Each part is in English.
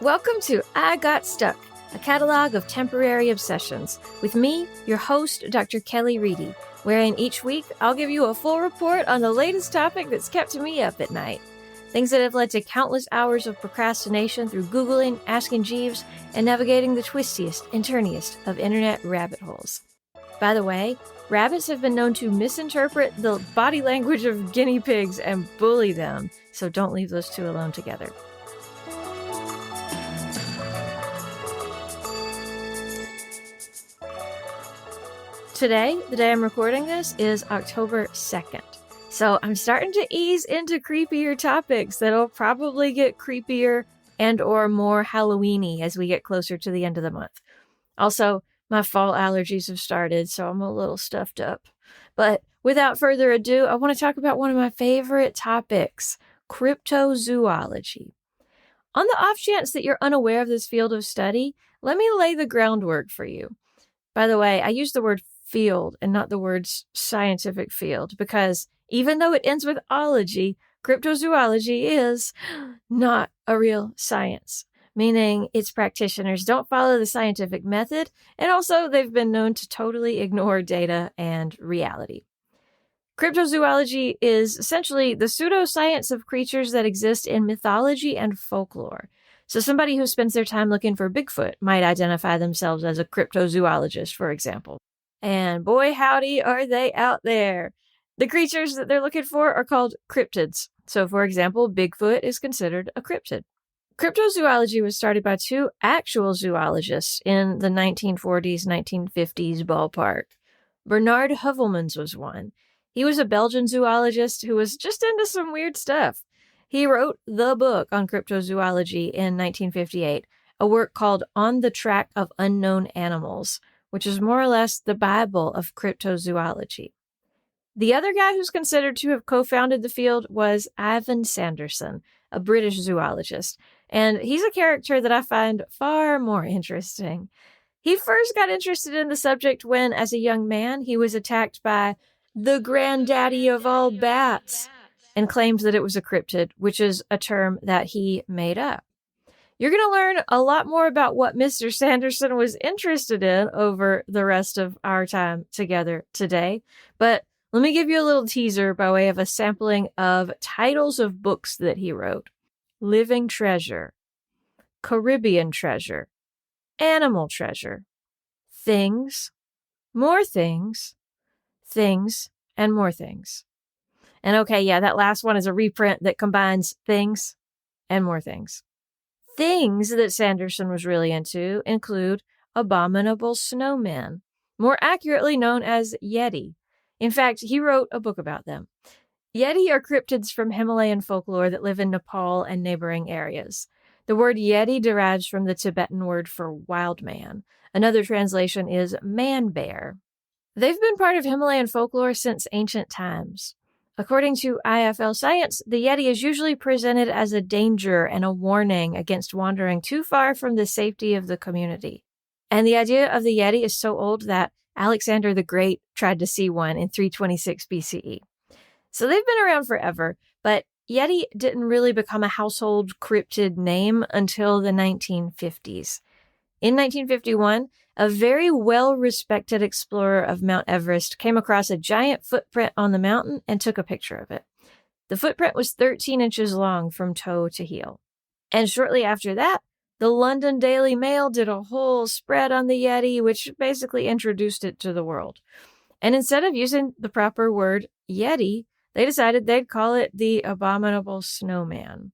Welcome to I Got Stuck, a catalog of temporary obsessions, with me, your host, Dr. Kelly Reedy, wherein each week I'll give you a full report on the latest topic that's kept me up at night. Things that have led to countless hours of procrastination through Googling, asking Jeeves, and navigating the twistiest and turniest of internet rabbit holes. By the way, rabbits have been known to misinterpret the body language of guinea pigs and bully them, so don't leave those two alone together. Today, the day I'm recording this, is October 2nd. So I'm starting to ease into creepier topics that'll probably get creepier and or more Halloween-y as we get closer to the end of the month. Also, my fall allergies have started, so I'm a little stuffed up. But without further ado, I want to talk about one of my favorite topics, cryptozoology. On the off chance that you're unaware of this field of study, let me lay the groundwork for you. By the way, I use the word field and not the words scientific field because even though it ends with ology, cryptozoology is not a real science, meaning its practitioners don't follow the scientific method, and also they've been known to totally ignore data and reality. Cryptozoology is essentially the pseudo-science of creatures that exist in mythology and folklore. So somebody who spends their time looking for Bigfoot might identify themselves as a cryptozoologist, for example. And boy, howdy, are they out there. The creatures that they're looking for are called cryptids. So, for example, Bigfoot is considered a cryptid. Cryptozoology was started by two actual zoologists in the 1940s, 1950s ballpark. Bernard Heuvelmans was one. He was a Belgian zoologist who was just into some weird stuff. He wrote the book on cryptozoology in 1958, a work called On the Track of Unknown Animals, which is more or less the Bible of cryptozoology. The other guy who's considered to have co-founded the field was Ivan Sanderson, a British zoologist, and he's a character that I find far more interesting. He first got interested in the subject when, as a young man, he was attacked by the granddaddy of all bats and claimed that it was a cryptid, which is a term that he made up. You're going to learn a lot more about what Mr. Sanderson was interested in over the rest of our time together today, but let me give you a little teaser by way of a sampling of titles of books that he wrote. Living Treasure, Caribbean Treasure, Animal Treasure, Things, More Things, Things, and More Things. And okay, yeah, that last one is a reprint that combines things and more things. Things that Sanderson was really into include abominable snowmen, more accurately known as Yeti. In fact, he wrote a book about them. Yeti are cryptids from Himalayan folklore that live in Nepal and neighboring areas. The word Yeti derives from the Tibetan word for wild man. Another translation is man-bear. They've been part of Himalayan folklore since ancient times. According to IFL Science, the Yeti is usually presented as a danger and a warning against wandering too far from the safety of the community. And the idea of the Yeti is so old that Alexander the Great tried to see one in 326 BCE. So they've been around forever, but Yeti didn't really become a household cryptid name until the 1950s. In 1951, a very well-respected explorer of Mount Everest came across a giant footprint on the mountain and took a picture of it. The footprint was 13 inches long from toe to heel. And shortly after that, the London Daily Mail did a whole spread on the Yeti, which basically introduced it to the world. And instead of using the proper word Yeti, they decided they'd call it the abominable snowman.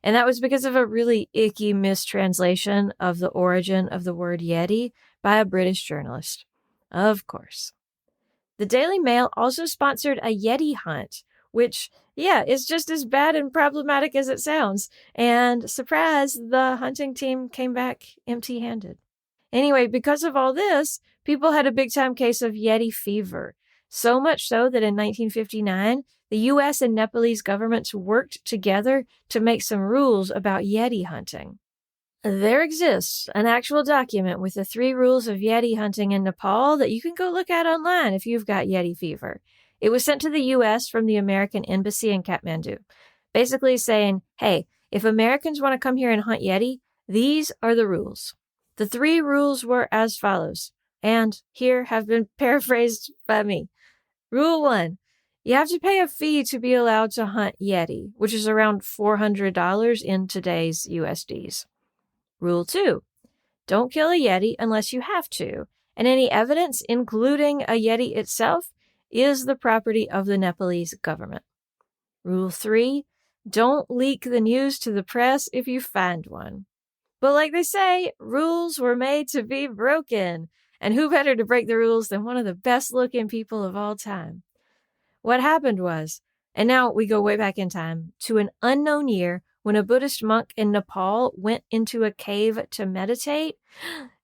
And that was because of a really icky mistranslation of the origin of the word Yeti by a British journalist. Of course. The Daily Mail also sponsored a Yeti hunt, which, yeah, is just as bad and problematic as it sounds. And surprise, the hunting team came back empty-handed. Anyway, because of all this, people had a big-time case of Yeti fever. So much so that in 1959, the U.S. and Nepalese governments worked together to make some rules about Yeti hunting. There exists an actual document with the 3 rules of Yeti hunting in Nepal that you can go look at online if you've got Yeti fever. It was sent to the U.S. from the American Embassy in Kathmandu, basically saying, hey, if Americans want to come here and hunt Yeti, These are the rules. The 3 rules were as follows, and here have been paraphrased by me. Rule 1. You have to pay a fee to be allowed to hunt Yeti, which is around $400 in today's USDs. Rule 2. Don't kill a Yeti unless you have to, and any evidence, including a Yeti itself, is the property of the Nepalese government. Rule 3. Don't leak the news to the press if you find one. But like they say, rules were made to be broken, and who better to break the rules than one of the best-looking people of all time? What happened was, and now we go way back in time, to an unknown year when a Buddhist monk in Nepal went into a cave to meditate,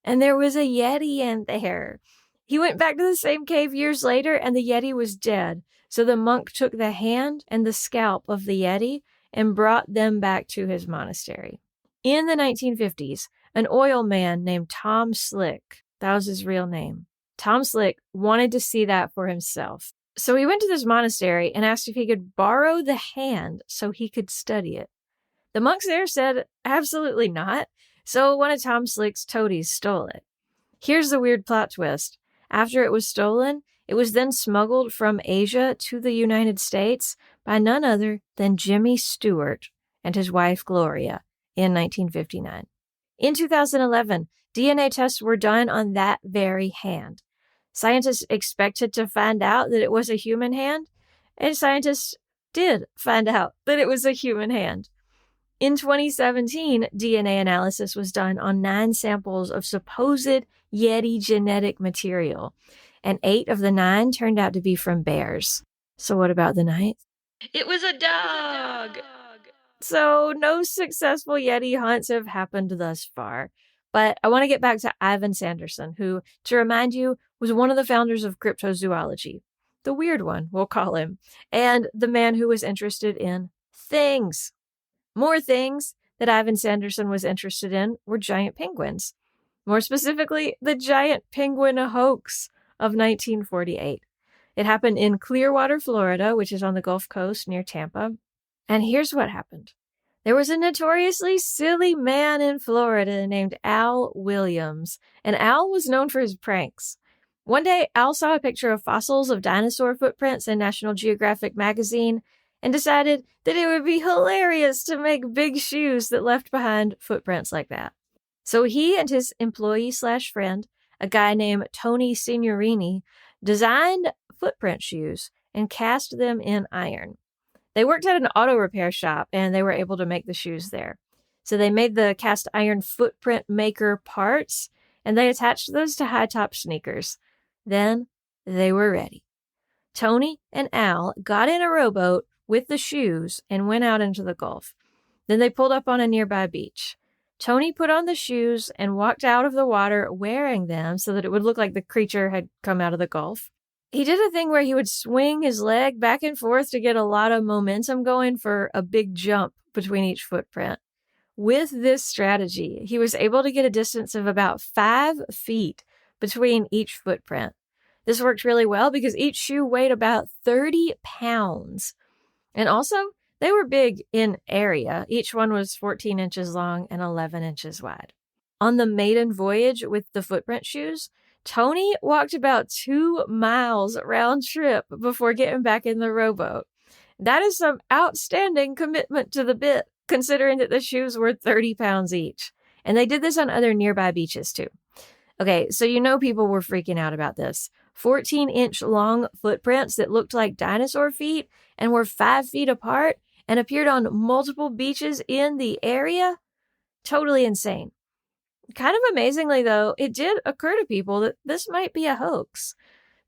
and there was a Yeti in there. He went back to the same cave years later, and the Yeti was dead. So the monk took the hand and the scalp of the Yeti and brought them back to his monastery. In the 1950s, an oil man named Tom Slick, that was his real name, Tom Slick wanted to see that for himself. So he went to this monastery and asked if he could borrow the hand so he could study it. The monks there said absolutely not, so one of Tom Slick's toadies stole it. Here's the weird plot twist. After it was stolen, it was then smuggled from Asia to the United States by none other than Jimmy Stewart and his wife Gloria in 1959. In 2011, DNA tests were done on that very hand. Scientists expected to find out that it was a human hand, and scientists did find out that it was a human hand. In 2017, DNA analysis was done on 9 samples of supposed Yeti genetic material, and 8 of the 9 turned out to be from bears. So what about the 9th? It was a dog! So no successful Yeti hunts have happened thus far. But I want to get back to Ivan Sanderson, who, to remind you, was one of the founders of Cryptozoology. The weird one, we'll call him. And the man who was interested in things. More things that Ivan Sanderson was interested in were giant penguins. More specifically, the giant penguin hoax of 1948. It happened in Clearwater, Florida, which is on the Gulf Coast near Tampa. And here's what happened. There was a notoriously silly man in Florida named Al Williams, and Al was known for his pranks. One day, Al saw a picture of fossils of dinosaur footprints in National Geographic magazine and decided that it would be hilarious to make big shoes that left behind footprints like that. So he and his employee/friend, a guy named Tony Signorini, designed footprint shoes and cast them in iron. They worked at an auto repair shop, and they were able to make the shoes there. So they made the cast iron footprint maker parts, and they attached those to high-top sneakers. Then they were ready. Tony and Al got in a rowboat with the shoes and went out into the Gulf. Then they pulled up on a nearby beach. Tony put on the shoes and walked out of the water wearing them so that it would look like the creature had come out of the Gulf. He did a thing where he would swing his leg back and forth to get a lot of momentum going for a big jump between each footprint. With this strategy, he was able to get a distance of about 5 feet between each footprint. This worked really well because each shoe weighed about 30 pounds. And also, they were big in area. Each one was 14 inches long and 11 inches wide. On the maiden voyage with the footprint shoes, Tony walked about 2 miles round trip before getting back in the rowboat. That is some outstanding commitment to the bit, considering that the shoes were 30 pounds each. And they did this on other nearby beaches too. Okay, so you know people were freaking out about this. 14-inch long footprints that looked like dinosaur feet and were 5 feet apart and appeared on multiple beaches in the area? Totally insane. Kind of amazingly, though, it did occur to people that this might be a hoax.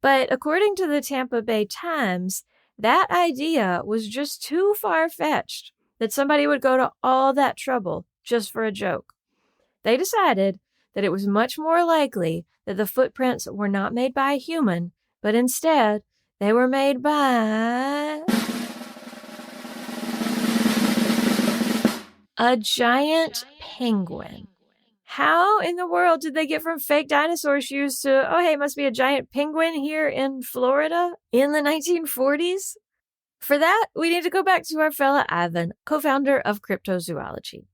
But according to the Tampa Bay Times, that idea was just too far-fetched that somebody would go to all that trouble just for a joke. They decided that it was much more likely that the footprints were not made by a human, but instead they were made by a giant penguin. How in the world did they get from fake dinosaur shoes to, oh, hey, it must be a giant penguin here in Florida in the 1940s? For that, we need to go back to our fella Ivan, co-founder of Cryptozoology.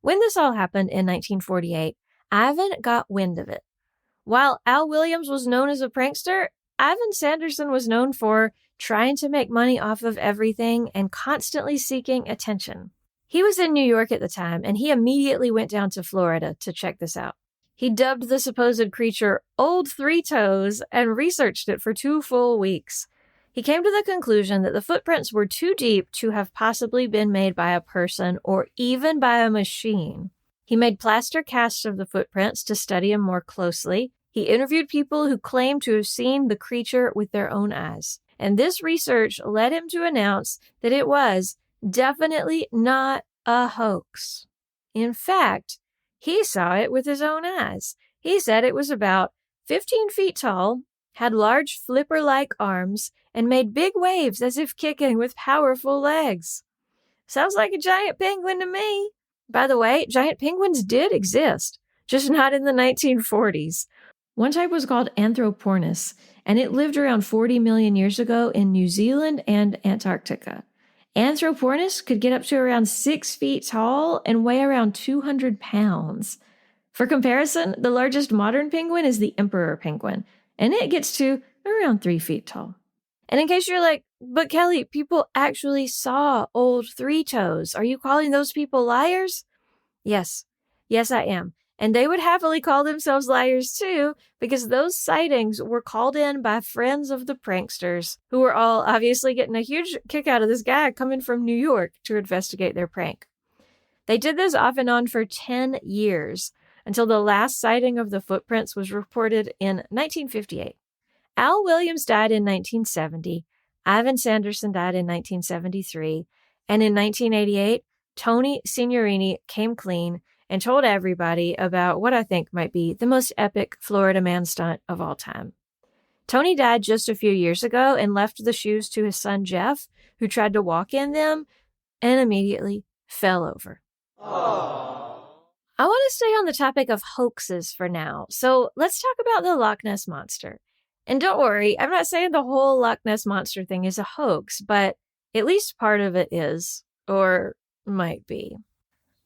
When this all happened in 1948, Ivan got wind of it. While Al Williams was known as a prankster, Ivan Sanderson was known for trying to make money off of everything and constantly seeking attention. He was in New York at the time, and he immediately went down to Florida to check this out. He dubbed the supposed creature Old Three Toes and researched it for 2 full weeks. He came to the conclusion that the footprints were too deep to have possibly been made by a person or even by a machine. He made plaster casts of the footprints to study them more closely. He interviewed people who claimed to have seen the creature with their own eyes. And this research led him to announce that it was definitely not a hoax. In fact, he saw it with his own eyes. He said it was about 15 feet tall, had large flipper-like arms, and made big waves as if kicking with powerful legs. Sounds like a giant penguin to me. By the way, giant penguins did exist, just not in the 1940s. One type was called Anthropornis, and it lived around 40 million years ago in New Zealand and Antarctica. Anthropornis could get up to around 6 feet tall and weigh around 200 pounds. For comparison, the largest modern penguin is the emperor penguin, and it gets to around 3 feet tall. And in case you're like, but Kelly, people actually saw Old Three Toes. Are you calling those people liars? Yes, I am. And they would happily call themselves liars too, because those sightings were called in by friends of the pranksters, who were all obviously getting a huge kick out of this guy coming from New York to investigate their prank. They did this off and on for 10 years, until the last sighting of the footprints was reported in 1958. Al Williams died in 1970, Ivan Sanderson died in 1973, and in 1988, Tony Signorini came clean and told everybody about what I think might be the most epic Florida man stunt of all time. Tony died just a few years ago and left the shoes to his son Jeff, who tried to walk in them and immediately fell over. Aww. I want to stay on the topic of hoaxes for now, so let's talk about the Loch Ness Monster. And don't worry, I'm not saying the whole Loch Ness Monster thing is a hoax, but at least part of it is, or might be.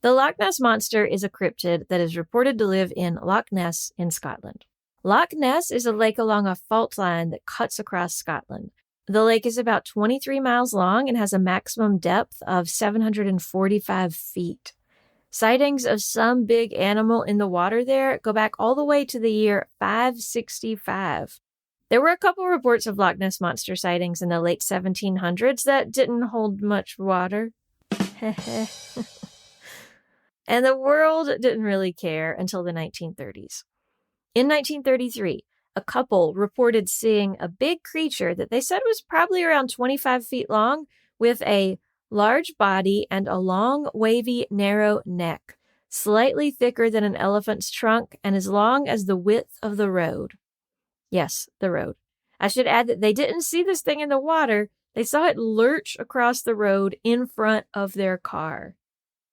The Loch Ness Monster is a cryptid that is reported to live in Loch Ness in Scotland. Loch Ness is a lake along a fault line that cuts across Scotland. The lake is about 23 miles long and has a maximum depth of 745 feet. Sightings of some big animal in the water there go back all the way to the year 565. There were a couple reports of Loch Ness Monster sightings in the late 1700s that didn't hold much water. And the world didn't really care until the 1930s. In 1933, a couple reported seeing a big creature that they said was probably around 25 feet long with a large body and a long, wavy, narrow neck, slightly thicker than an elephant's trunk and as long as the width of the road. Yes, the road. I should add that they didn't see this thing in the water. They saw it lurch across the road in front of their car.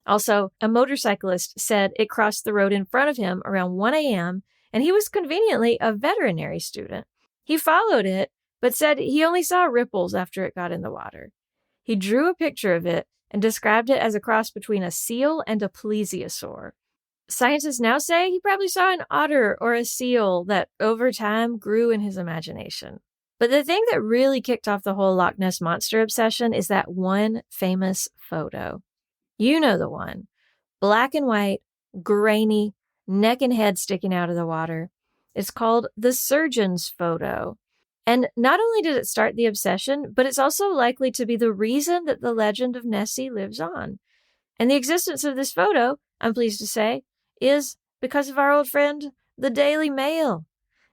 Also, a motorcyclist said it crossed the road in front of him around 1 a.m., and he was conveniently a veterinary student. He followed it, but said he only saw ripples after it got in the water. He drew a picture of it and described it as a cross between a seal and a plesiosaur. Scientists now say he probably saw an otter or a seal that over time grew in his imagination. But the thing that really kicked off the whole Loch Ness Monster obsession is that one famous photo. You know the one. Black and white, grainy, neck and head sticking out of the water. It's called the surgeon's photo. And not only did it start the obsession, but it's also likely to be the reason that the legend of Nessie lives on. And the existence of this photo, I'm pleased to say, is because of our old friend, the Daily Mail.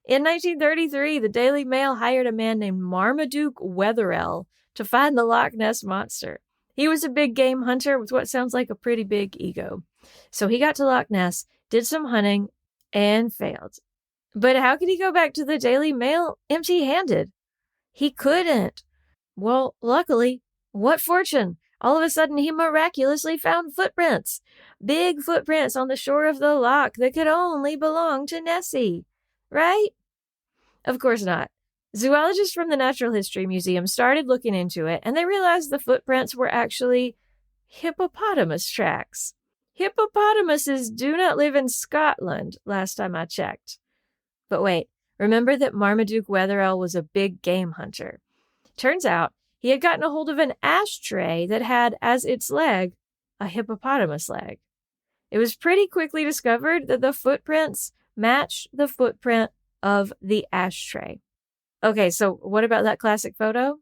In 1933, the Daily Mail hired a man named Marmaduke Wetherell to find the Loch Ness Monster. He was a big game hunter with what sounds like a pretty big ego. So he got to Loch Ness, did some hunting, and failed. But how could he go back to the Daily Mail empty-handed? He couldn't. Well, luckily, what fortune! All of a sudden, he miraculously found footprints. Big footprints on the shore of the loch that could only belong to Nessie. Right? Of course not. Zoologists from the Natural History Museum started looking into it, and they realized the footprints were actually hippopotamus tracks. Hippopotamuses do not live in Scotland, last time I checked. But wait, remember that Marmaduke Weatherell was a big game hunter. Turns out he had gotten a hold of an ashtray that had as its leg a hippopotamus leg. It was pretty quickly discovered that the footprints matched the footprint of the ashtray. Okay, so what about that classic photo?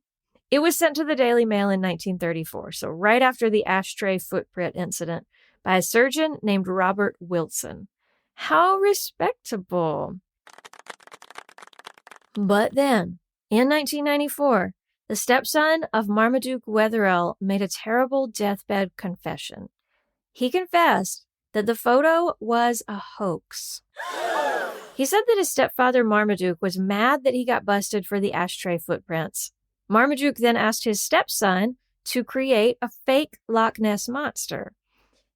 It was sent to the Daily Mail in 1934, so right after the ashtray footprint incident, by a surgeon named Robert Wilson. How respectable. But then, in 1994, the stepson of Marmaduke Weatherell made a terrible deathbed confession. He confessed that the photo was a hoax. He said that his stepfather Marmaduke was mad that he got busted for the ashtray footprints. Marmaduke then asked his stepson to create a fake Loch Ness Monster.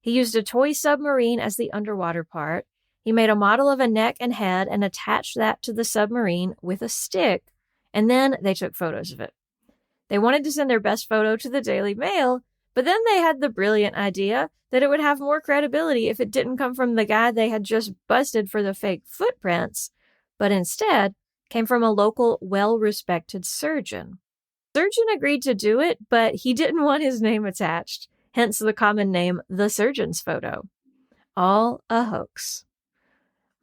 He used a toy submarine as the underwater part. He made a model of a neck and head and attached that to the submarine with a stick, and then they took photos of it. They wanted to send their best photo to the Daily Mail, but then they had the brilliant idea that it would have more credibility if it didn't come from the guy they had just busted for the fake footprints, but instead came from a local, well-respected surgeon. The surgeon agreed to do it, but he didn't want his name attached, hence the common name, the surgeon's photo. All a hoax.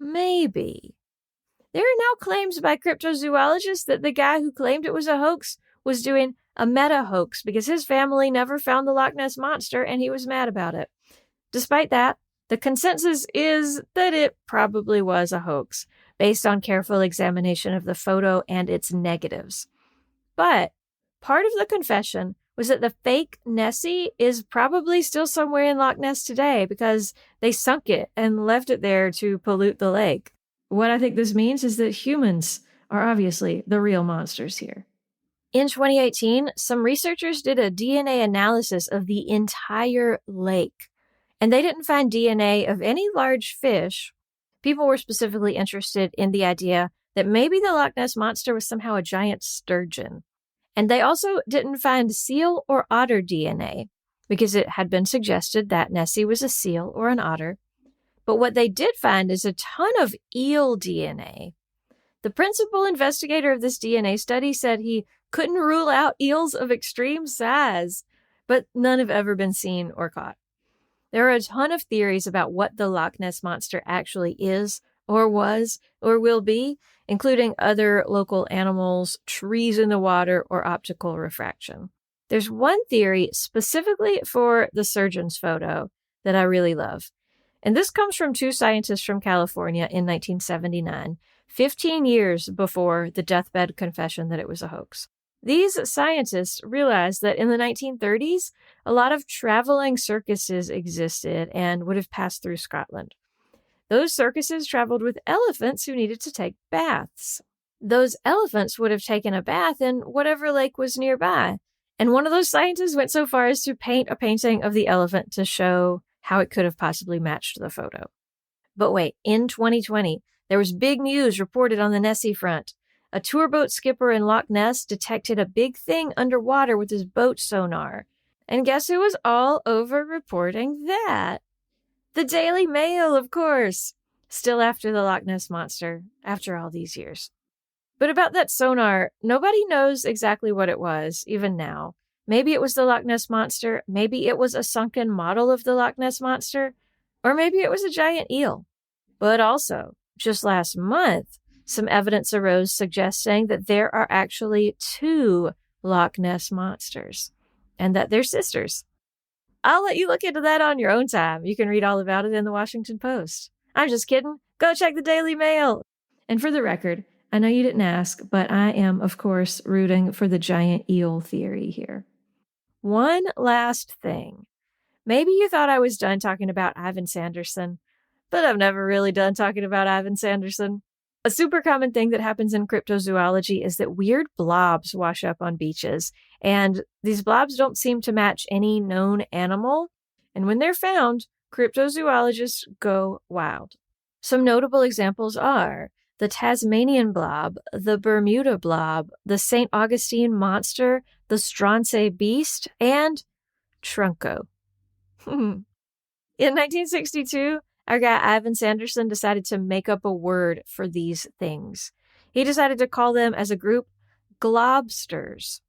Maybe. There are now claims by cryptozoologists that the guy who claimed it was a hoax was doing a meta-hoax because his family never found the Loch Ness Monster and he was mad about it. Despite that, the consensus is that it probably was a hoax, based on careful examination of the photo and its negatives. But part of the confession was that the fake Nessie is probably still somewhere in Loch Ness today because they sunk it and left it there to pollute the lake. What I think this means is that humans are obviously the real monsters here. In 2018, some researchers did a DNA analysis of the entire lake, and they didn't find DNA of any large fish. People were specifically interested in the idea that maybe the Loch Ness Monster was somehow a giant sturgeon. And they also didn't find seal or otter DNA, because it had been suggested that Nessie was a seal or an otter. But what they did find is a ton of eel DNA. The principal investigator of this DNA study said he couldn't rule out eels of extreme size, but none have ever been seen or caught. There are a ton of theories about what the Loch Ness Monster actually is, or was, or will be, including other local animals, trees in the water, or optical refraction. There's one theory specifically for the surgeon's photo that I really love. And this comes from two scientists from California in 1979, 15 years before the deathbed confession that it was a hoax. These scientists realized that in the 1930s, a lot of traveling circuses existed and would have passed through Scotland. Those circuses traveled with elephants who needed to take baths. Those elephants would have taken a bath in whatever lake was nearby. And one of those scientists went so far as to paint a painting of the elephant to show how it could have possibly matched the photo. But wait, in 2020, there was big news reported on the Nessie front. A tour boat skipper in Loch Ness detected a big thing underwater with his boat sonar. And guess who was all over reporting that? The Daily Mail, of course. Still after the Loch Ness Monster, after all these years. But about that sonar, nobody knows exactly what it was, even now. Maybe it was the Loch Ness Monster, maybe it was a sunken model of the Loch Ness Monster, or maybe it was a giant eel. But also, just last month, some evidence arose suggesting that there are actually two Loch Ness Monsters, and that they're sisters. I'll let you look into that on your own time. You can read all about it in the Washington Post. I'm just kidding. Go check the Daily Mail. And for the record, I know you didn't ask, but I am, of course, rooting for the giant eel theory here. One last thing. Maybe you thought I was done talking about Ivan Sanderson, but I'm never really done talking about Ivan Sanderson. A super common thing that happens in cryptozoology is that weird blobs wash up on beaches, and these blobs don't seem to match any known animal. And when they're found, cryptozoologists go wild. Some notable examples are the Tasmanian blob, the Bermuda blob, the St. Augustine monster, the Stronsay beast, and Trunco. In 1962, our guy Ivan Sanderson decided to make up a word for these things. He decided to call them as a group globsters.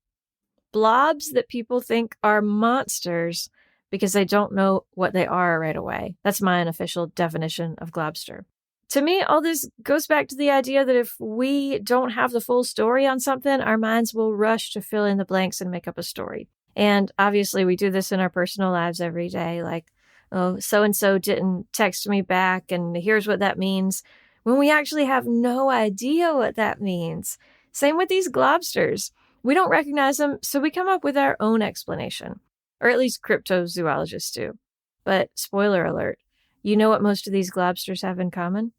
Blobs that people think are monsters because they don't know what they are right away. That's my unofficial definition of globster. To me, all this goes back to the idea that if we don't have the full story on something, our minds will rush to fill in the blanks and make up a story. And obviously, we do this in our personal lives every day. Like, oh, so-and-so didn't text me back, and here's what that means, when we actually have no idea what that means. Same with these globsters. We don't recognize them, so we come up with our own explanation. Or at least cryptozoologists do. But spoiler alert, you know what most of these globsters have in common?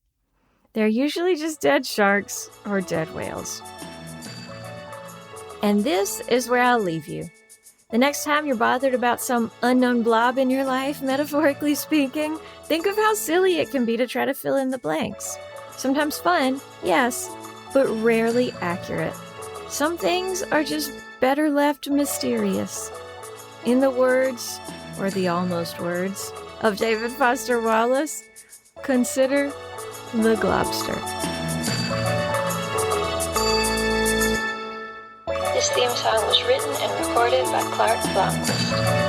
They're usually just dead sharks or dead whales. And this is where I'll leave you. The next time you're bothered about some unknown blob in your life, metaphorically speaking, think of how silly it can be to try to fill in the blanks. Sometimes fun, yes, but rarely accurate. Some things are just better left mysterious. In the words, or the almost words, of David Foster Wallace, consider the Globster. This theme song was written and recorded by Clark Blomquist.